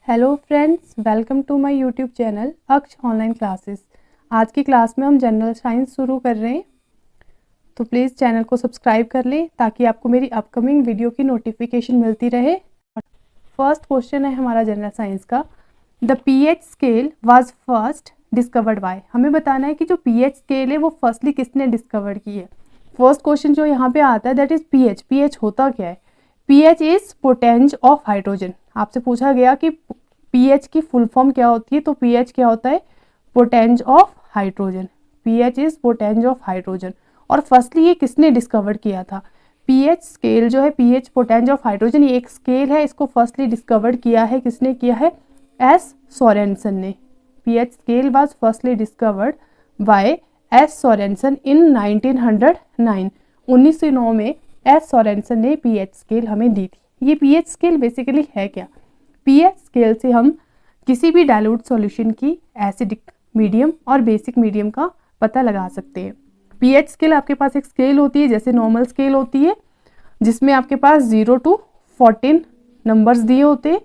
Hello friends, welcome to my YouTube channel Aksh online classes. आज की class में हम जनरल साइंस शुरू कर रहे हैं, तो प्लीज़ चैनल को सब्सक्राइब कर लें ताकि आपको मेरी अपकमिंग वीडियो की नोटिफिकेशन मिलती रहे। फर्स्ट क्वेश्चन है हमारा जनरल साइंस का, the pH scale was first discovered by. हमें बताना है कि जो पीएच स्केल है वो फर्स्टली किसने डिस्कवर की है। फर्स्ट क्वेश्चन जो यहाँ पे आता है दैट इज पीएच। पीएच होता क्या है? PH is potenz of hydrogen. आपसे पूछा गया कि पीएच की फुल फॉर्म क्या होती है, तो पीएच क्या होता है? Potenz of hydrogen. PH is potenz of hydrogen. और फर्स्टली ये किसने डिस्कवर किया था? पीएच स्केल जो है, पीएच पोटेंज ऑफ हाइड्रोजन, ये एक स्केल है, इसको फर्स्टली डिस्कवर किया है किसने किया है? एस सोरेनसन ने। PH scale was firstly discovered by S Sorensen in 1909। 1909 में एस सोरेनसन ने पीएच स्केल हमें दी थी। ये पीएच स्केल बेसिकली है क्या? पीएच स्केल से हम किसी भी डाइल्यूट सॉल्यूशन की एसिडिक मीडियम और बेसिक मीडियम का पता लगा सकते हैं। पीएच स्केल आपके पास एक स्केल होती है, जैसे नॉर्मल स्केल होती है जिसमें आपके पास 0 to 14 नंबर्स दिए होते हैं,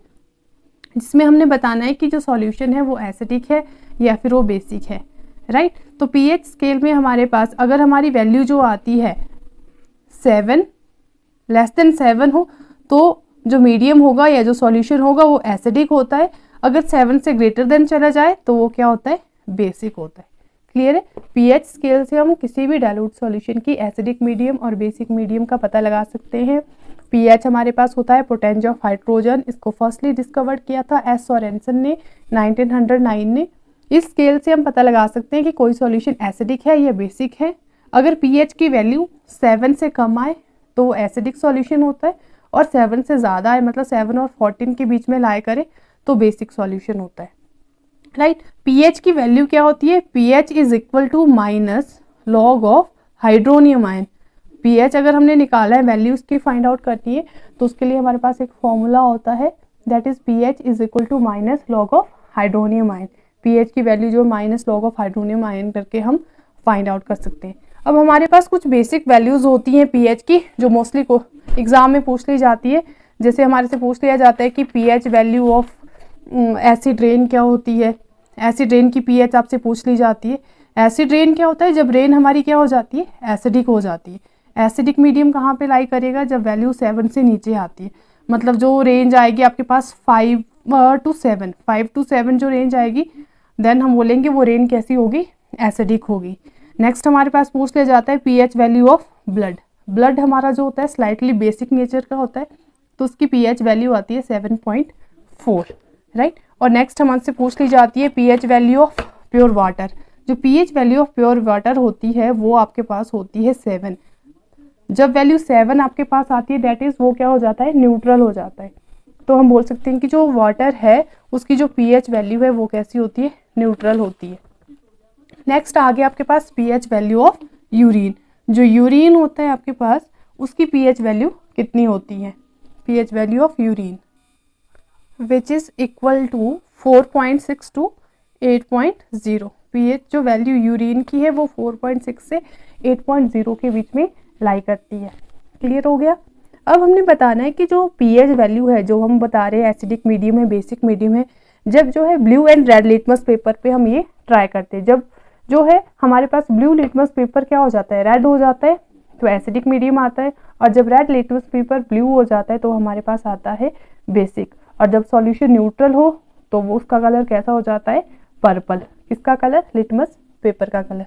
जिसमें हमने बताना है कि जो सॉल्यूशन है वो एसिडिक है या फिर वो बेसिक है, राइट। तो पीएच स्केल में हमारे पास अगर हमारी वैल्यू जो आती है 7 लेस देन 7 हो तो जो मीडियम होगा या जो सॉल्यूशन होगा वो एसिडिक होता है। अगर 7 से ग्रेटर देन चला जाए तो वो क्या होता है? बेसिक होता है। क्लियर है? पीएच स्केल से हम किसी भी डाइल्यूट सॉल्यूशन की एसिडिक मीडियम और बेसिक मीडियम का पता लगा सकते हैं। पीएच हमारे पास होता है पोटेंज ऑफ हाइड्रोजन। इसको फर्स्टली डिस्कवर किया था एस सोरेनसन ने 1909 ने। इस स्केल से हम पता लगा सकते हैं कि कोई सॉल्यूशन एसिडिक है या बेसिक है। अगर पीएच की वैल्यू 7 से कम आए तो वो एसिडिक सॉल्यूशन होता है, और 7 से ज़्यादा है मतलब 7 और 14 के बीच में लाई करे तो बेसिक सॉल्यूशन होता है, राइट। पीएच की वैल्यू क्या होती है? PH is equal to minus log of hydronium ion. PH अगर हमने निकाला है, वैल्यू उसकी फाइंड आउट करनी है, तो उसके लिए हमारे पास एक फॉर्मूला होता है that is pH is equal to minus log of hydronium ion. PH की वैल्यू जो minus log of hydronium ion करके हम फाइंड आउट कर सकते हैं। अब हमारे पास कुछ बेसिक वैल्यूज होती हैं पीएच की, जो मोस्टली को एग्जाम में पूछ ली जाती है। जैसे हमारे से पूछ लिया जाता है कि pH value of acid rain क्या होती है। एसिड रेन की पीएच आपसे पूछ ली जाती है। एसिड रेन क्या होता है? जब रेन हमारी क्या हो जाती है? एसिडिक हो जाती है। एसिडिक मीडियम कहाँ पे लाई करेगा? जब वैल्यू 7 से नीचे आती है, मतलब जो रेंज आएगी आपके पास 5 to 7 जो रेंज आएगी, देन हम बोलेंगे वो रेन कैसी होगी? एसिडिक होगी। नेक्स्ट हमारे पास पूछ लिया जाता है pH value of blood. Blood हमारा जो होता है स्लाइटली बेसिक नेचर का होता है, तो उसकी पीएच वैल्यू आती है 7.4, राइट। और नेक्स्ट हमसे पूछ ली जाती है pH value of pure water. जो pH value of pure water होती है वो आपके पास होती है 7। जब वैल्यू 7 आपके पास आती है दैट इज वो क्या हो जाता है? न्यूट्रल हो जाता है। तो हम बोल सकते हैं कि जो वाटर है उसकी जो पीएच वैल्यू है वो कैसी होती है? न्यूट्रल होती है। नेक्स्ट आगे आपके पास पीएच वैल्यू ऑफ यूरिन। जो यूरिन होता है आपके पास उसकी पीएच वैल्यू कितनी होती है? PH value of urine which is equal to 4.6 to 8.0। PH जो वैल्यू यूरिन की है वो 4.6 से 8.0 के बीच में लाई करती है। क्लियर हो गया? अब हमने बताना है कि जो पीएच वैल्यू है, जो हम बता रहे हैं एसिडिक मीडियम है, बेसिक मीडियम है, जब जो है blue and red litmus paper पे हम ये ट्राई करते हैं, जब जो है हमारे पास ब्लू लिटमस पेपर क्या हो जाता है? रेड हो जाता है, तो एसिडिक मीडियम आता है। और जब रेड लिटमस पेपर ब्लू हो जाता है तो हमारे पास आता है बेसिक। और जब सॉल्यूशन न्यूट्रल हो तो वो उसका कलर कैसा हो जाता है? पर्पल। किसका कलर? लिटमस पेपर का कलर,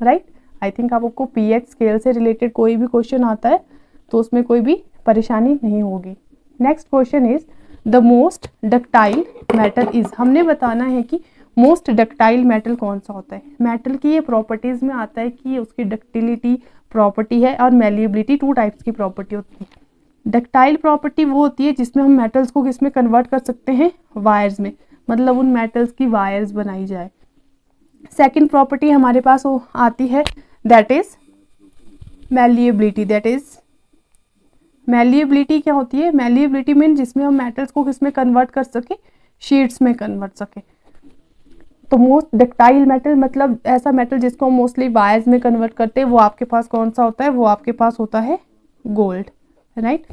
राइट। आई थिंक आपको पीएच स्केल से रिलेटेड कोई भी क्वेश्चन आता है तो उसमें कोई भी परेशानी नहीं होगी। Next question is the most ductile metal is. हमने बताना है कि मोस्ट डक्टाइल मेटल कौन सा होता है। मेटल की ये प्रॉपर्टीज में आता है कि उसकी डक्टिलिटी प्रॉपर्टी है और मेलिएबिलिटी, 2 टाइप्स की प्रॉपर्टी होती है। डक्टाइल प्रॉपर्टी वो होती है जिसमें हम मेटल्स को किस में कन्वर्ट कर सकते हैं? वायर्स में, मतलब उन मेटल्स की वायर्स बनाई जाए। सेकेंड प्रॉपर्टी हमारे पास वो आती है that is malleability. That is malleability क्या होती है? मेलिएबिलिटी मीन जिसमें हम मेटल्स को किस में कन्वर्ट कर सके? शीट्स में कन्वर्ट सके। तो मोस्ट डक्टाइल मेटल मतलब ऐसा मेटल जिसको हम मोस्टली वायर्स में कन्वर्ट करते हैं, वो आपके पास कौन सा होता है? वो आपके पास होता है gold, right.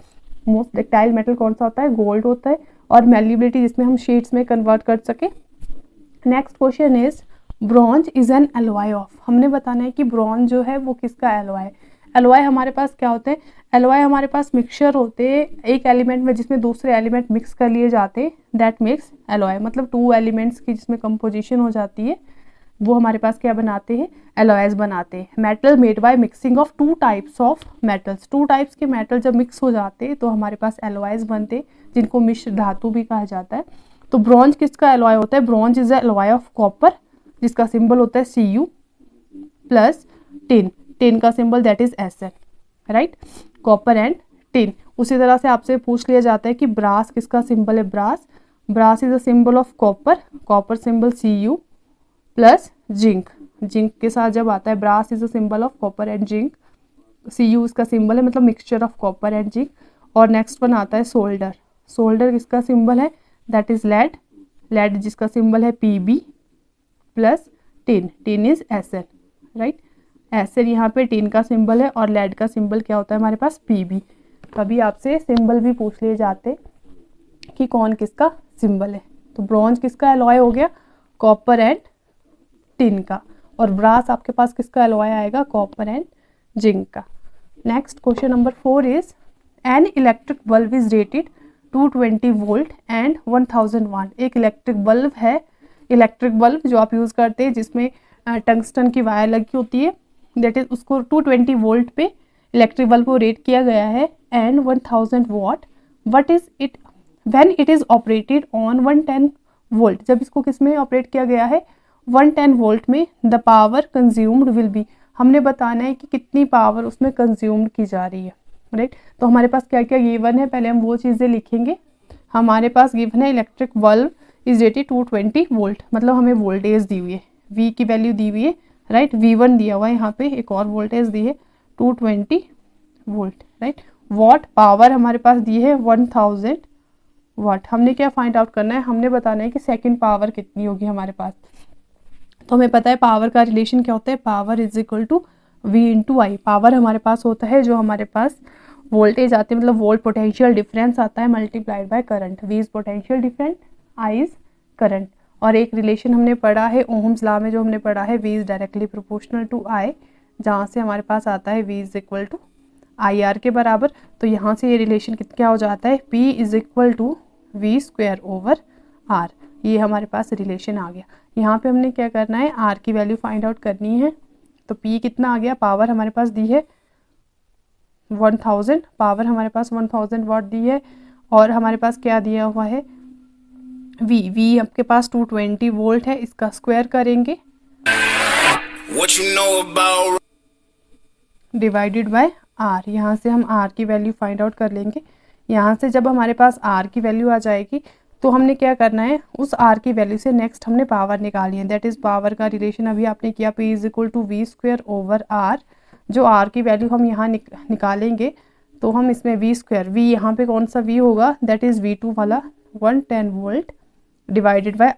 Most ductile metal कौन सा होता है? गोल्ड होता है। और मेल्लिबिलिटी जिसमें हम शीट्स में कन्वर्ट कर सकें। Next question is bronze is an alloy of, हमने बताना है कि ब्रॉन्ज जो है वो किसका एलॉय है। एलॉय हमारे पास क्या होते हैं, एलॉय हमारे पास मिक्सचर होते हैं एक एलिमेंट में जिसमें दूसरे एलिमेंट मिक्स कर लिए जाते हैं, दैट मेक्स एलॉय, मतलब 2 एलिमेंट्स की जिसमें कंपोजिशन हो जाती है वो हमारे पास क्या बनाते हैं, एलॉयज बनाते हैं। Metal made by mixing of 2 types of metals, 2 types के मेटल जब मिक्स हो जाते हैं तो हमारे पास एलॉयज बनते हैं जिनको मिश्र धातु भी कहा जाता है। तो ब्रॉन्ज किसका एलॉय होता है, bronze is alloy of copper जिसका सिंबल होता है Cu प्लस टिन, टिन का symbol that is Sn, right, copper and tin. उसी तरह से आपसे पूछ लिया जाता है कि ब्रास किसका सिंबल है, brass, brass is a symbol of copper, copper symbol Cu plus zinc, zinc के साथ जब आता है brass is a symbol of copper and zinc, Cu इसका सिंबल है मतलब mixture of copper and zinc. और नेक्स्ट वन आता है सोल्डर, सोल्डर किसका सिंबल है, दैट इज लेड, लेड जिसका सिंबल है Pb plus tin, tin is Sn, right, Sn यहाँ पे टिन का सिंबल है और लेड का सिंबल क्या होता है हमारे पास Pb। कभी आपसे सिंबल भी पूछ लिए जाते कि कौन किसका सिंबल है। तो ब्रॉन्ज किसका एलॉय हो गया, कॉपर एंड टिन का, और ब्रास आपके पास किसका एलॉय आएगा, कॉपर एंड जिंक का। Next question number 4 is an electric bulb is rated 220 volt and 1000 वाट, एक इलेक्ट्रिक बल्ब है, इलेक्ट्रिक बल्ब जो आप यूज़ करते हैं जिसमें टंगस्टन की वायर लगी होती है, दैट इज उसको 220 वोल्ट पे इलेक्ट्रिक बल्ब को रेट किया गया है and 1000 watt, what is it when it is operated on 110 volt, जब इसको किस में ऑपरेट किया गया है 110 वोल्ट में, the power consumed will be, हमने बताना है कि कितनी पावर उसमें कंज्यूम्ड की जा रही है, राइट। तो हमारे पास क्या क्या गिवन है, पहले हम वो चीज़ें लिखेंगे। हमारे पास गिवन है electric bulb is rated 220 volt, मतलब हमें वोल्टेज दी हुई है, V की वैल्यू दी हुई है, राइट, V1 दिया हुआ है यहाँ पे, एक और वोल्टेज दी है 220 वोल्ट, राइट। वॉट पावर हमारे पास दी है 1000 वाट, हमने क्या फाइंड आउट करना है, हमने बताना है कि सेकंड पावर कितनी होगी हमारे पास। तो हमें पता है पावर का रिलेशन क्या होता है, power is equal to V into I, power हमारे पास होता है जो हमारे पास वोल्टेज आते हैं, मतलब वोल्ट पोटेंशियल डिफरेंस आता है multiplied by current, V is potential difference, I is current. और एक रिलेशन हमने पढ़ा है ओहम्स लॉ में, जो हमने पढ़ा है V is directly proportional to I, जहाँ से हमारे पास आता है V is equal to IR के बराबर। तो यहाँ से ये रिलेशन क्या हो जाता है, P is equal to V square over R, ये हमारे पास रिलेशन आ गया। यहाँ पे हमने क्या करना है, R की वैल्यू फाइंड आउट करनी है। तो P कितना आ गया, पावर हमारे पास दी है 1000, पावर हमारे पास 1000 वाट दी है, और हमारे पास क्या दिया हुआ है V आपके पास 220 वोल्ट है, इसका स्क्वायर करेंगे डिवाइडेड बाय R, यहाँ से हम R की वैल्यू फाइंड आउट कर लेंगे। यहाँ से जब हमारे पास R की वैल्यू आ जाएगी तो हमने क्या करना है, उस R की वैल्यू से नेक्स्ट हमने पावर निकाली है, दैट इज पावर का रिलेशन अभी आपने किया, P is equal to V square over R। जो R की वैल्यू हम यहाँ निकालेंगे तो हम इसमें V स्क्वायर, V यहाँ पे कौन सा V होगा, दैट इज V2 वाला 110 वोल्ट डिवाइडेड बाय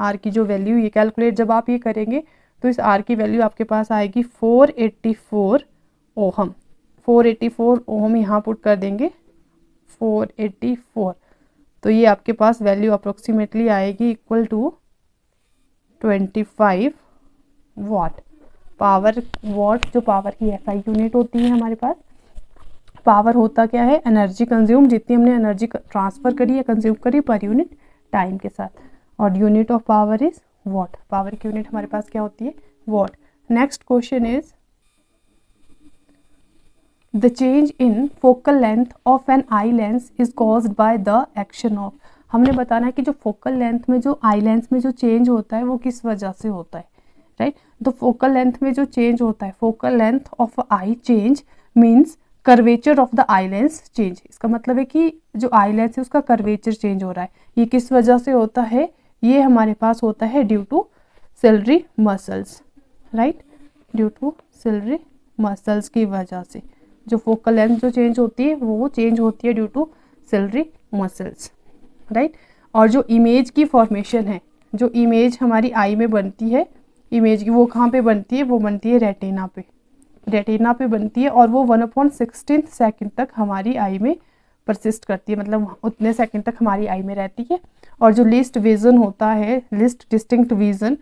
R की जो वैल्यू ये कैलकुलेट जब आप ये करेंगे तो इस R की वैल्यू आपके पास आएगी 484 ओहम, 484 ओहम यहाँ पुट कर देंगे 484, तो ये आपके पास वैल्यू अप्रोक्सीमेटली आएगी इक्वल टू 25 वाट। पावर वाट जो पावर की SI यूनिट होती है हमारे पास, पावर होता क्या है, एनर्जी कंज्यूम, जितनी हमने एनर्जी ट्रांसफ़र करी या कंज्यूम करी पर यूनिट टाइम के साथ, और unit of power is watt, power की यूनिट हमारे पास क्या होती है, watt. Next question is the change in focal length of an eye lens is caused by the action of, हमने बताना है कि जो फोकल लेंथ में जो आई लेंस में जो चेंज होता है वो किस वजह से होता है, राइट। तो फोकल लेंथ में जो चेंज होता है, focal length of I change means curvature of the eye lens change, इसका मतलब है कि जो आई लेंस है उसका कर्वेचर चेंज हो रहा है, ये किस वजह से होता है, ये हमारे पास होता है due to ciliary muscles, right, due to ciliary muscles की वजह से जो फोकल लेंथ जो चेंज होती है वो चेंज होती है due to ciliary muscles, right. और जो इमेज की फॉर्मेशन है, जो इमेज हमारी आई में बनती है, इमेज की वो कहाँ पे बनती है, वो बनती है रेटिना पे, रेटिना पे बनती है, और वो 1/16 सेकंड तक हमारी आई में परसिस्ट करती है, मतलब उतने सेकंड तक हमारी आई में रहती है। और जो लीस्ट विजन होता है, लीस्ट डिस्टिंक्ट विजन,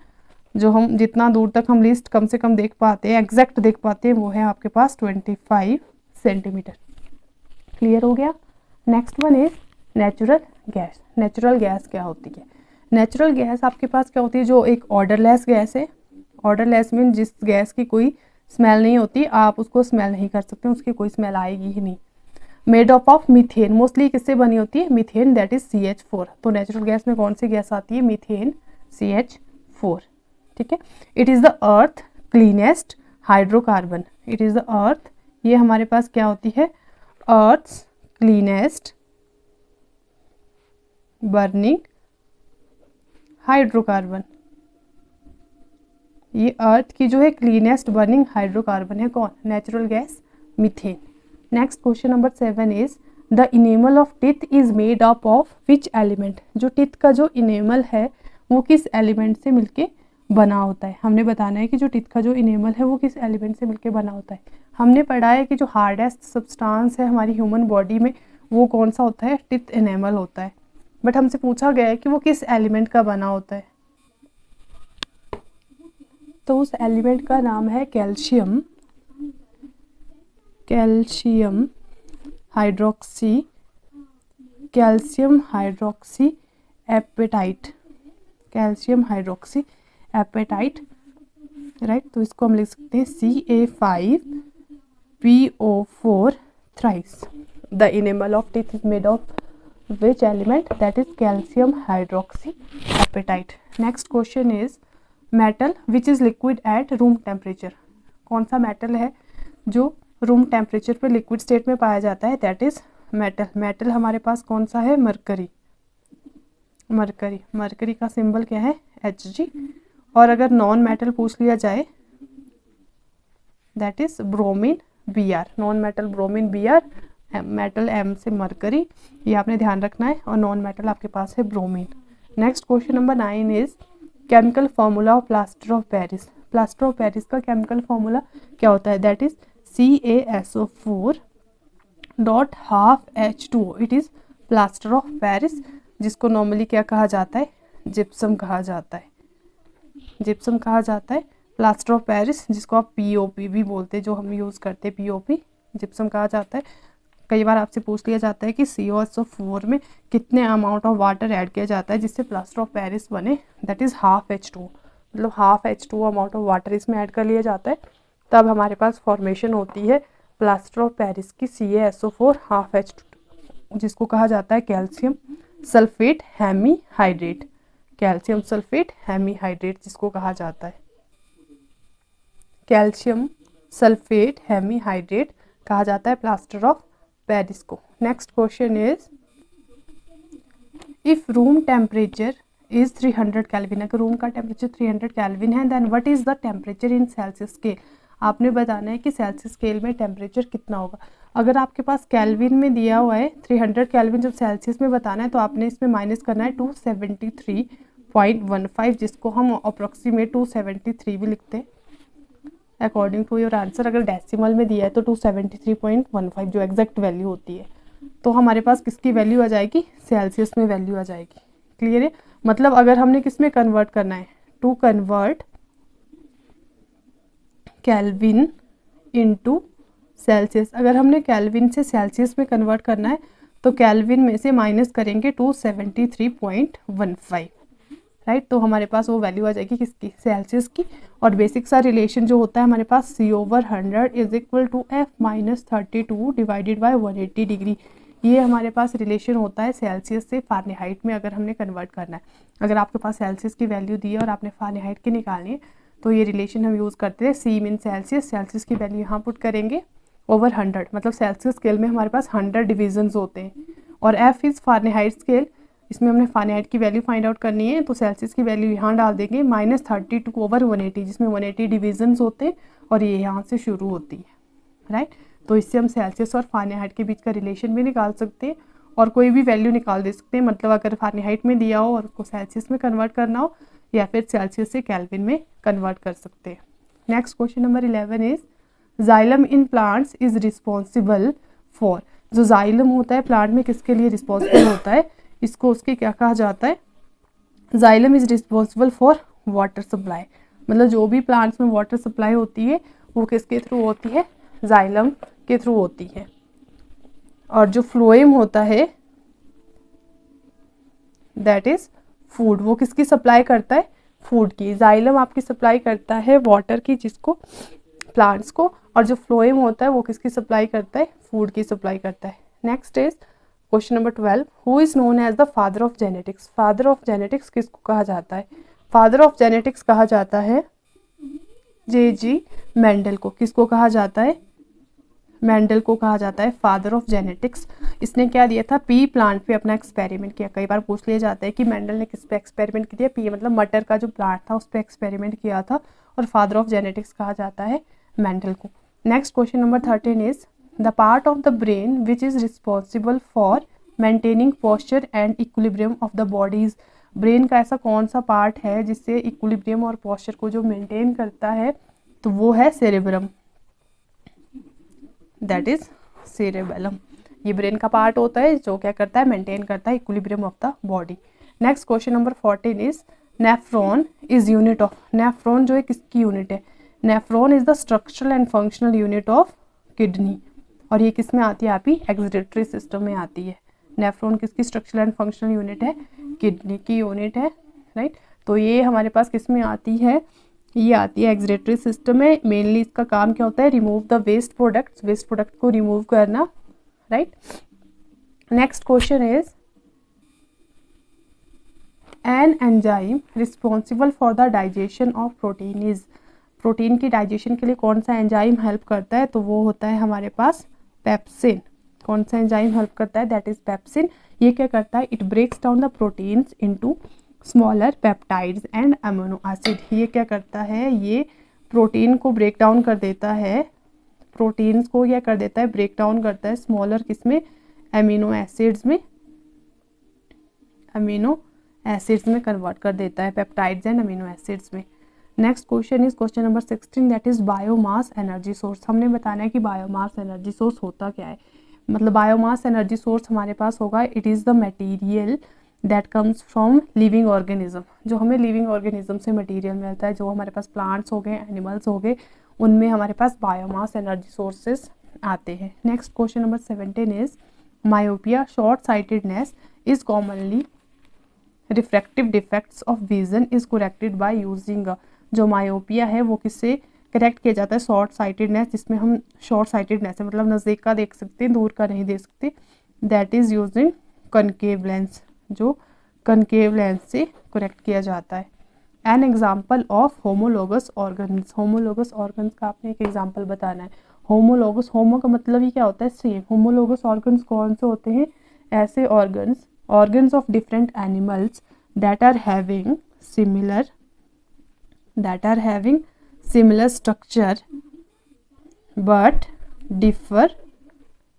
जो हम जितना दूर तक हम लीस्ट कम से कम देख पाते हैं, एग्जैक्ट देख पाते हैं, वो है आपके पास 25 सेंटीमीटर। क्लियर हो गया। Next one is natural gas. Natural gas क्या होती है? नेचुरल गैस आपके पास क्या होती है? जो एक ऑर्डरलेस गैस है। ऑर्डरलेस मीन जिस गैस की कोई स्मेल नहीं होती, आप उसको स्मेल नहीं कर सकते, उसकी कोई स्मेल आएगी ही नहीं। Made up of methane, mostly किससे बनी होती है? Methane, that is CH4। तो नेचुरल गैस में कौन सी गैस आती है? Methane, CH4। ठीक है। It is the earth cleanest hydrocarbon. It is the earth, ये हमारे पास क्या होती है? Earth's cleanest burning hydrocarbon. ये अर्थ की जो है क्लीनेस्ट बर्निंग हाइड्रोकार्बन है। कौन? Natural gas, methane. Next question number 7 is the enamel of teeth is made up of which element. जो टिथ का जो इनेमल है वो किस एलिमेंट से मिलके बना होता है? हमने बताना है कि जो टिथ का जो इनेमल है वो किस एलिमेंट से मिलके बना होता है। हमने पढ़ा है कि जो हार्डेस्ट सब्सटेंस है हमारी ह्यूमन बॉडी में वो कौन सा होता है? टिथ इनेमल होता है। बट हमसे पूछा गया है कि वो किस एलिमेंट का बना होता है, तो उस एलिमेंट का नाम है calcium. Calcium hydroxy, calcium hydroxy apatite, calcium hydroxy apatite, right. तो इसको हम लिख सकते हैं Ca5PO4 thrice. The enamel of teeth is made of which element? That is calcium hydroxy apatite. Next question is metal which is liquid at room temperature. कौन सा metal है जो रूम टेम्परेचर पे लिक्विड स्टेट में पाया जाता है? That is metal. Metal हमारे पास कौन सा है? मरकरी। मरकरी, मरकरी का सिंबल क्या है? Hg। और अगर नॉन मेटल पूछ लिया जाए that is bromine, Br। Non metal bromine, Br। Metal M से मरकरी, ये आपने ध्यान रखना है। और नॉन मेटल आपके पास है bromine. Next question number 9 is chemical formula of plaster of Paris. Plaster of Paris का केमिकल फॉर्मूला क्या होता है? That is CaSO4.12H2O। It is plaster of Paris, जिसको नॉर्मली क्या कहा जाता है? जिप्सम कहा जाता है। जिप्सम कहा जाता है प्लास्टर ऑफ पेरिस, जिसको आप POP भी बोलते हैं, जो हम यूज़ करते हैं POP, जिप्सम कहा जाता है। कई बार आपसे पूछ लिया जाता है कि CaSO4 में कितने अमाउंट ऑफ वाटर ऐड किया जाता है जिससे प्लास्टर ऑफ पेरिस बने? That is ½ H2O। मतलब ½ H2O अमाउंट ऑफ वाटर इसमें ऐड कर लिया जाता है, तब हमारे पास फॉर्मेशन होती है प्लास्टर ऑफ पेरिस की CaSO4 ½ H2O, जिसको कहा जाता है calcium sulphate hemihydrate. Calcium sulphate hemihydrate जिसको कहा जाता है, कैल्शियम सल्फेट हेमीहाइड्रेट कहा जाता है प्लास्टर ऑफ पेरिस को। Next question is if room temperature is 300 kelvin. अगर रूम का टेम्परेचर 300 केल्विन है then what is the temperature in Celsius scale. आपने बताना है कि सेल्सियस स्केल में टेम्परेचर कितना होगा। अगर आपके पास केल्विन में दिया हुआ है 300 केल्विन, जब सेल्सियस में बताना है तो आपने इसमें माइनस करना है 273.15, जिसको हम अप्रोक्सीमेट 273 भी लिखते हैं अकॉर्डिंग टू योर आंसर। अगर डेसिमल में दिया है तो 273.15 जो एग्जैक्ट वैल्यू होती है, तो हमारे पास किसकी वैल्यू आ जाएगी? सेल्सियस में वैल्यू आ जाएगी। क्लियर है? मतलब अगर हमने किस में कन्वर्ट करना है? To convert kelvin into Celsius. अगर हमने केल्विन से सेल्सियस में कन्वर्ट करना है तो केल्विन में से माइनस करेंगे 273.15, राइट। तो हमारे पास वो वैल्यू आ जाएगी किसकी? सेल्सियस की। और बेसिक सा रिलेशन जो होता है हमारे पास C/100 is equal to F-32 divided by 180 degree. ये हमारे पास रिलेशन होता है सेल्सियस से फ़ारेनहाइट में अगर हमने कन्वर्ट करना है। अगर आपके पास सेल्सियस की वैल्यू दी है और आपने फ़ारेनहाइट की निकालनी है तो ये रिलेशन हम यूज़ करते हैं। C मीन सेल्सियस, सेल्सियस की वैल्यू यहाँ पुट करेंगे ओवर 100, मतलब सेल्सियस स्केल में हमारे पास 100 डिविजन्स होते हैं। और F इज़ फ़ारेनहाइट स्केल, इसमें हमने फ़ारेनहाइट की वैल्यू फाइंड आउट करनी है, तो सेल्सियस की वैल्यू यहाँ डाल देंगे -32 ओवर 180, जिसमें 180 डिविजन्स होते हैं और ये यहाँ से शुरू होती है, राइट। तो इससे हम सेल्सियस और फ़ारेनहाइट के बीच का रिलेशन भी निकाल सकते हैं और कोई भी वैल्यू निकाल दे सकते हैं। मतलब अगर फ़ारेनहाइट में दिया हो और उसको सेल्सियस में कन्वर्ट करना हो या फिर सेल्सियस से केल्विन में कन्वर्ट कर सकते हैं। Next question number 11 is xylem in plants is responsible for. जो जाइलम होता है प्लांट में किसके लिए रिस्पॉन्सिबल होता है, इसको उसके क्या कहा जाता है, xylem is responsible for water supply. मतलब जो भी प्लांट्स में वाटर सप्लाई होती है वो किसके थ्रू होती है, जाइलम के थ्रू होती है। और जो फ्लोएम होता है दैट इज फूड, वो किसकी सप्लाई करता है, फूड की। जाइलम आपकी सप्लाई करता है वाटर की, जिसको प्लांट्स को, और जो फ्लोएम होता है वो किसकी सप्लाई करता है, फूड की सप्लाई करता है। Next is question number 12, who is known as the father of genetics. Father of genetics किसको कहा जाता है, फादर ऑफ जेनेटिक्स कहा जाता है जे.जी. मेंडल को। किसको कहा जाता है, मेंडल को कहा जाता है फादर ऑफ जेनेटिक्स। इसने क्या दिया था, पी प्लांट पे अपना एक्सपेरिमेंट किया। कई बार पूछ लिया जाता है कि मेंडल ने किस पे एक्सपेरिमेंट किया, पी मतलब मटर का जो प्लांट था उस पर एक्सपेरिमेंट किया था, और फादर ऑफ जेनेटिक्स कहा जाता है मेंडल को। Next question number 13 is the part of the brain which is responsible for maintaining posture and equilibrium of the bodies. Brain का ऐसा कौन सा पार्ट है जिससे इक्विलिब्रियम और पोस्चर को जो मेंटेन करता है, तो वो है सेरेब्रम, दैट इज सेरेबेलम। ये ब्रेन का पार्ट होता है जो क्या करता है, मेंटेन करता है equilibrium of the body. Next question number 14 is nephron is unit of. Nephron जो है किसकी यूनिट है, nephron is the structural and functional unit of kidney. और ये किस में आती है, आपकी एक्सक्रीटरी सिस्टम में आती है। नेफ्रॉन किसकी स्ट्रक्चरल एंड फंक्शनल यूनिट है, किडनी की यूनिट है, राइट। तो ये हमारे पास किस में आती है, ये आती है एक्सक्रीटरी सिस्टम में। मेनली इसका काम क्या होता है, remove the waste products, waste product को रिमूव करना, right. Next question is an enzyme responsible for the digestion of protein is. Protein की डाइजेशन के लिए कौन सा एंजाइम हेल्प करता है, तो वो होता है हमारे पास पेप्सिन। कौन सा एंजाइम हेल्प करता है, दैट इज पेप्सिन। ये क्या करता है, it breaks down the proteins into smaller peptides and amino acid. ये क्या करता है, ये प्रोटीन को ब्रेक डाउन कर देता है, प्रोटीन्स को क्या कर देता है, ब्रेक डाउन करता है स्मॉलर किसमें, अमीनो एसिड्स में, अमीनो एसिड्स में कन्वर्ट कर देता है, पेप्टाइड्स एंड अमीनो एसिड्स में। Next question is question number 16, that is biomass energy source. हमने बताना है कि बायोमास एनर्जी सोर्स होता क्या है। मतलब बायोमास एनर्जी सोर्स हमारे पास होगा, it is the material that comes from living organism. जो हमें लिविंग ऑर्गेनिज्म से मटेरियल मिलता है, जो हमारे पास प्लांट्स हो गए, एनिमल्स हो गए, उनमें हमारे पास बायोमास एनर्जी सोर्सेज आते हैं। Next question number 17 is myopia short sightedness is commonly refractive defects of vision is corrected by using. जो मायोपिया है वो किससे करेक्ट किया जाता है, शॉर्ट साइटेडनेस, जिसमें हम शॉर्ट साइटेडनेस है मतलब नज़दीक का देख सकते हैं, दूर का नहीं देख सकते, that is using concave lens. जो कनकेव लेंस से करेक्ट किया जाता है। An example of homologous organs. Homologous organs का आपने एक एग्जाम्पल बताना है। होमोलोगस, होमो का मतलब ही क्या होता है, सेम। होमोलोगस ऑर्गन्स कौन से होते हैं, ऐसे organs, organs of different animals that are having similar structure but differ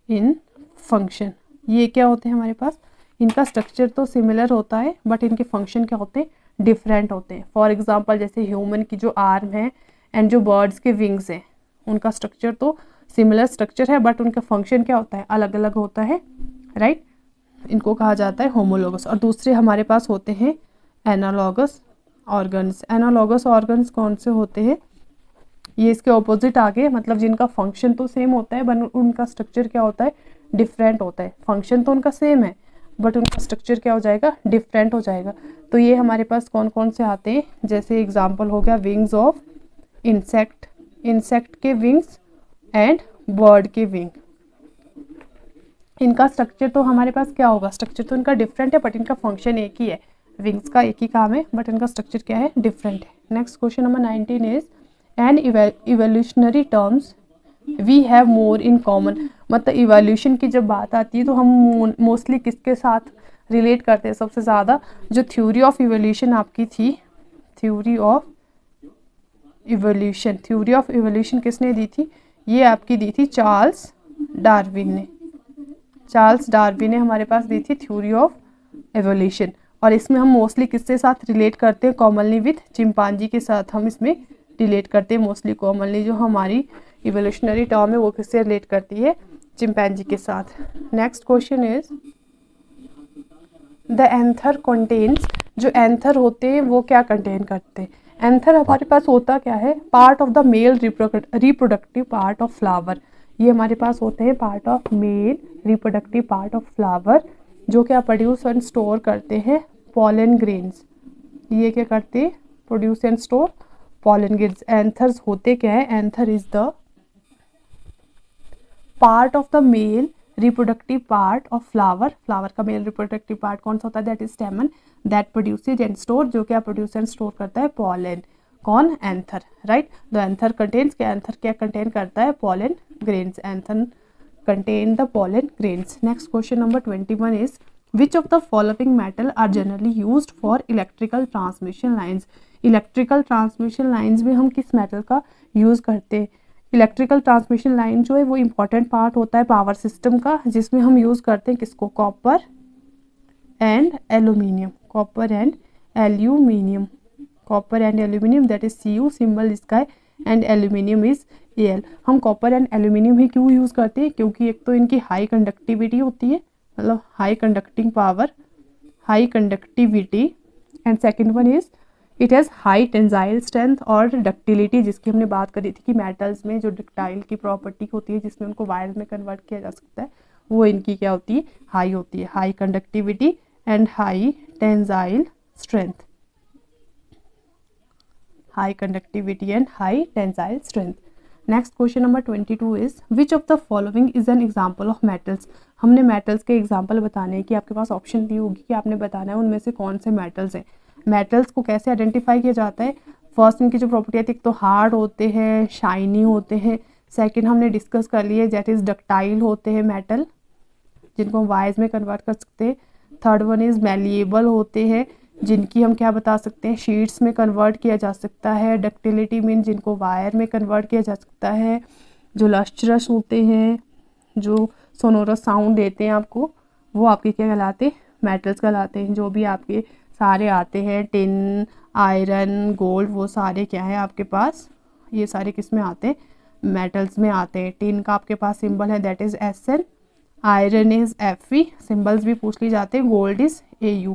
in function. ये क्या होते हैं हमारे पास, इनका स्ट्रक्चर तो सिमिलर होता है बट इनके फंक्शन क्या होते हैं, डिफरेंट होते हैं। फॉर एग्जांपल जैसे ह्यूमन की जो आर्म है एंड जो बर्ड्स के विंग्स हैं, उनका स्ट्रक्चर तो सिमिलर स्ट्रक्चर है बट उनका फंक्शन क्या होता है, अलग अलग होता है, राइट। इनको कहा जाता है होमोलोगस। और दूसरे हमारे पास होते हैं एनालॉगस ऑर्गन्स। एनालॉगस ऑर्गन्स कौन से होते हैं, ये इसके ऑपोजिट आगे, मतलब जिनका फंक्शन तो सेम होता है बट उनका स्ट्रक्चर क्या होता है, डिफरेंट होता है। फंक्शन तो उनका सेम है बट उनका स्ट्रक्चर क्या हो जाएगा, डिफरेंट हो जाएगा। तो ये हमारे पास कौन कौन से आते हैं, जैसे एग्जांपल हो गया विंग्स ऑफ इंसेक्ट, इंसेक्ट के विंग्स एंड बर्ड के विंग। इनका स्ट्रक्चर तो हमारे पास क्या होगा, स्ट्रक्चर तो इनका डिफरेंट है बट इनका फंक्शन एक ही है, विंग्स का एक ही काम है बट इनका स्ट्रक्चर क्या है, डिफरेंट है। Next question number 19 is an evolutionary terms we have more in common. मतलब इवोल्यूशन की जब बात आती है तो हम मोस्टली किसके साथ रिलेट करते हैं सबसे ज़्यादा, जो थ्योरी ऑफ इवोल्यूशन आपकी थी, theory of evolution, theory of evolution किसने दी थी, ये आपकी दी थी चार्ल्स डार्विन ने। चार्ल्स डार्विन ने हमारे पास दी थी थ्योरी ऑफ इवोल्यूशन। और इसमें हम मोस्टली किसके साथ रिलेट करते हैं, कॉमनली विथ चिंपांजी के साथ हम इसमें रिलेट करते हैं मोस्टली। कॉमनली जो हमारी इवोल्यूशनरी टर्म है वो किससे रिलेट करती है, चिंपैंजी के साथ। Next question is the anther contains, जो एंथर होते हैं वो क्या कंटेन करते हैं? एंथर हमारे पास होता क्या है? Part of the male reproductive part of flower. ये हमारे पास होते हैं part of male reproductive part of flower, जो क्या प्रोड्यूस एंड स्टोर करते हैं पॉलन ग्रेन्स। ये क्या करते हैं? Produce and store pollen grains. Anthers होते क्या है? Anther is the part of the male reproductive part of flower. Flower का मेल रिप्रोडक्टिव पार्ट कौन सा होता है? That is स्टेमन, that produces and store, जो क्या प्रोड्यूस एंड स्टोर करता है? पॉलन। कौन? Anther, right. The anther contains, क्या एंथर क्या कंटेन करता है? Pollen grains. Anther contain the pollen grains. Next question number 21 is which of the following metal are generally used for electrical transmission lines. Electrical transmission lines में हम किस metal का use करते हैं? इलेक्ट्रिकल ट्रांसमिशन लाइन जो है वो important part होता है पावर सिस्टम का, जिसमें हम यूज करते हैं किसको? Copper and aluminium. Copper and aluminium, copper and aluminium, that is Cu, symbol इसका है, एंड एल्यूमिनियम इज Al। हम कॉपर एंड एल्यूमिनियम ही क्यों यूज करते हैं? क्योंकि एक तो इनकी हाई कंडक्टिविटी होती है, मतलब high conducting power, high conductivity, and second one is it has high tensile strength और डक्टिलिटी, जिसकी हमने बात करी थी कि मेटल्स में जो डक्टाइल की प्रॉपर्टी होती है जिसमें उनको वायर में कन्वर्ट किया जा सकता है, वो इनकी क्या होती है? हाई होती है। High conductivity and high tensile strength, high conductivity and high tensile strength. Next question number 22 is which of the following is an example of metals. हमने मेटल्स के एग्जाम्पल बताने हैं कि आपके पास ऑप्शन दी होगी कि आपने बताना है उनमें से कौन से मेटल्स हैं। मेटल्स को कैसे आइडेंटिफाई किया जाता है? फर्स्ट इनकी जो प्रॉपर्टी है, एक तो हार्ड होते हैं, शाइनी होते हैं। सेकंड हमने डिस्कस कर लिए, दैट इज डक्टाइल होते हैं मेटल, जिनको हम वायर्स में कन्वर्ट कर सकते हैं। थर्ड वन इज मैलिएबल होते हैं, जिनकी हम क्या बता सकते हैं? शीट्स में कन्वर्ट किया जा सकता है। डक्टिलिटी मीन जिनको वायर में कन्वर्ट किया जा सकता है। जो लस्ट्रस होते हैं, जो सोनोरस साउंड देते हैं आपको, वो आपके क्या कहलाते हैं? मेटल्स कहलाते हैं। जो भी आपके सारे आते हैं, टिन, आयरन, गोल्ड, वो सारे क्या है आपके पास? ये सारे किस में आते हैं? मेटल्स में आते हैं। टिन का आपके पास सिंबल है, that is Sn, iron is Fe, symbols भी पूछ ली जाते हैं। गोल्ड इज Au,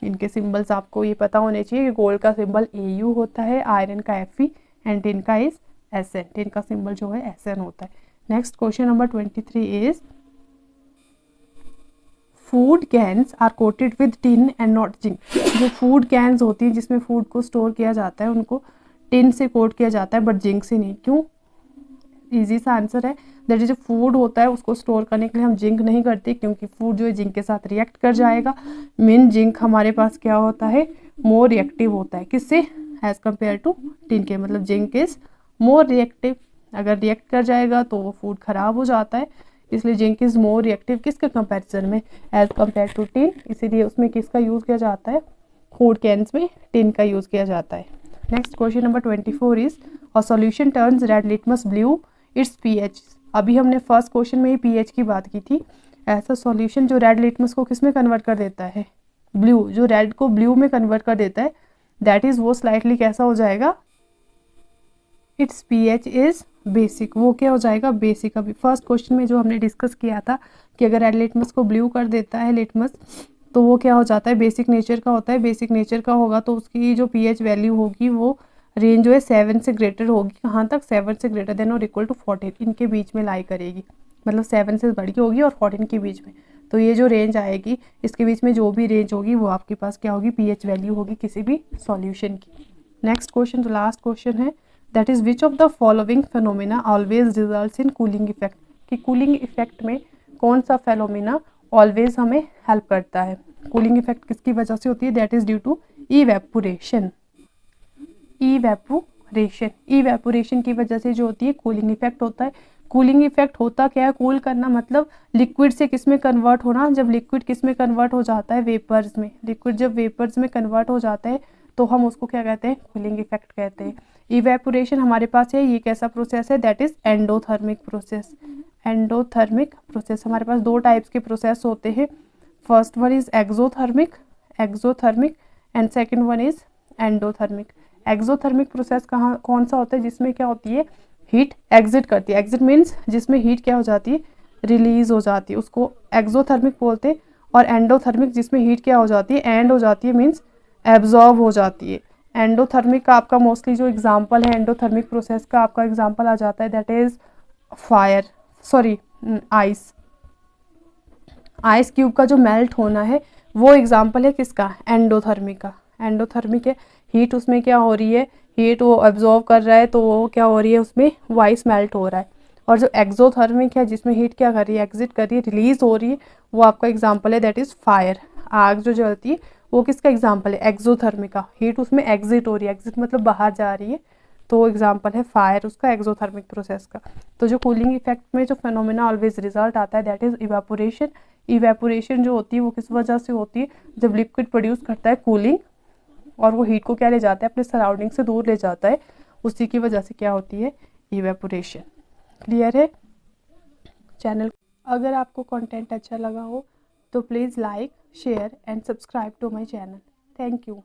इनके सिंबल्स आपको ये पता होने चाहिए कि गोल्ड का सिंबल Au होता है, आयरन का Fe एंड टिन का इज Sn, टिन का सिंबल जो है Sn होता है। Next question number 23 is food cans are coated with tin and not zinc. जो फूड कैन्स होती है जिसमें फूड को स्टोर किया जाता है, उनको टिन से कोट किया जाता है बट जिंक से नहीं। क्यों? इजी सा आंसर है, दैट इज जो फूड होता है उसको स्टोर करने के लिए हम जिंक नहीं करते, क्योंकि फूड जो है जिंक के साथ रिएक्ट कर जाएगा। मीन जिंक हमारे पास क्या होता है? मोर रिएक्टिव होता है। किससे? एज कम्पेयर टू टिन के, मतलब जिंक इज मोर रिएक्टिव। अगर रिएक्ट कर जाएगा तो वो फूड खराब हो जाता है, इसलिए जिंक इज मोर रिएक्टिव किसके कंपैरिजन में? As compare to tin. इसीलिए उसमें किसका यूज़ किया जाता है? फूड कैन्स में टिन का यूज़ किया जाता है। Next question number 24 is a solution turns red litmus blue its pH. अभी हमने फर्स्ट क्वेश्चन में ही पीएच की बात की थी। ऐसा सॉल्यूशन जो रेड लिटमस को किस में कन्वर्ट कर देता है? ब्लू। जो रेड को ब्लू में कन्वर्ट कर देता है, दैट इज वो स्लाइटली कैसा हो जाएगा? It's pH is basic. वो क्या हो जाएगा? बेसिक। अभी फर्स्ट क्वेश्चन में जो हमने डिस्कस किया था कि अगर रेड लिटमस को ब्लू कर देता है लिटमस, तो वो क्या हो जाता है? बेसिक नेचर का होता है। बेसिक नेचर का होगा तो उसकी जो पीएच वैल्यू होगी वो रेंज जो है 7 से ग्रेटर होगी। कहाँ तक? 7 से ग्रेटर देन और इक्वल टू 14, इनके बीच में लाई करेगी। मतलब 7 से बड़ी होगी और 14 के बीच में। तो ये जो रेंज आएगी, इसके बीच में जो भी रेंज होगी वो आपके पास क्या होगी? पीएच वैल्यू होगी किसी भी सॉल्यूशन की। नेक्स्ट क्वेश्चन, जो लास्ट क्वेश्चन है, that is which of the following phenomena always results in cooling effect. कि कूलिंग इफेक्ट में कौन सा फेनोमेना ऑलवेज हमें हेल्प करता है? कूलिंग इफेक्ट किसकी वजह से होती है? That is due to evaporation. Evaporation की वजह से जो होती है कूलिंग इफेक्ट होता है। कूलिंग इफेक्ट होता क्या है? कूल करना मतलब लिक्विड से किस में कन्वर्ट होना। जब लिक्विड किस में कन्वर्ट हो जाता है? वेपर्स में। लिक्विड जब वेपर्स में कन्वर्ट हो जाता है तो हम उसको क्या कहते हैं? कूलिंग इफेक्ट कहते हैं। इवेपोरेशन हमारे पास है, ये कैसा प्रोसेस है? That is endothermic process. Endothermic process, हमारे पास दो टाइप्स के प्रोसेस होते हैं। First one is exothermic and second one is endothermic. Exothermic process कौन सा होता है? जिसमें क्या होती है? हीट एग्जिट करती है। एग्जिट मीन्स जिसमें हीट क्या हो जाती है, रिलीज हो जाती है, उसको एक्सोथर्मिक बोलते हैं। और एंडोथर्मिक जिसमें हीट क्या हो जाती है, एंड हो जाती है, मीन्स एब्जॉर्ब हो जाती है। एंडोथर्मिक का आपका मोस्टली जो एग्जाम्पल है एंडोथर्मिक प्रोसेस का आपका एग्जाम्पल आ जाता है, that is fire, sorry ice. Ice cube का जो मेल्ट होना है वो एग्जाम्पल है किसका, एंडोथर्मिक का। एंडोथर्मिक है, हीट उसमें क्या हो रही है, हीट वो एब्जॉर्ब कर रहा है, तो वो क्या हो रही है, उसमें वो आइस मेल्ट हो रहा है। और जो एक्सोथर्मिक है जिसमें हीट क्या कर रही है, एग्जिट कर रही है, रिलीज हो रही है, वो आपका एग्जाम्पल है, दैट इज फायर। आग जो जलती है वो किसका एग्जाम्पल है, एक्सोथर्मिक का। हीट उसमें एग्जिट हो रही है, एग्जिट मतलब बाहर जा रही है, तो एग्जाम्पल है फायर उसका, एक्सोथर्मिक प्रोसेस का। तो जो कूलिंग इफेक्ट में जो फेनोमेना ऑलवेज रिजल्ट आता है, दैट इज इवेपोरेशन। इवेपोरेशन जो होती है वो किस वजह से होती है, जब लिक्विड प्रोड्यूस करता है कूलिंग, और वो हीट को क्या ले जाता है, अपने सराउंडिंग से दूर ले जाता है, उसी की वजह से क्या होती है, इवेपोरेशन। क्लियर है। चैनल, अगर आपको कंटेंट अच्छा लगा हो तो please like, share and subscribe to my channel. Thank you.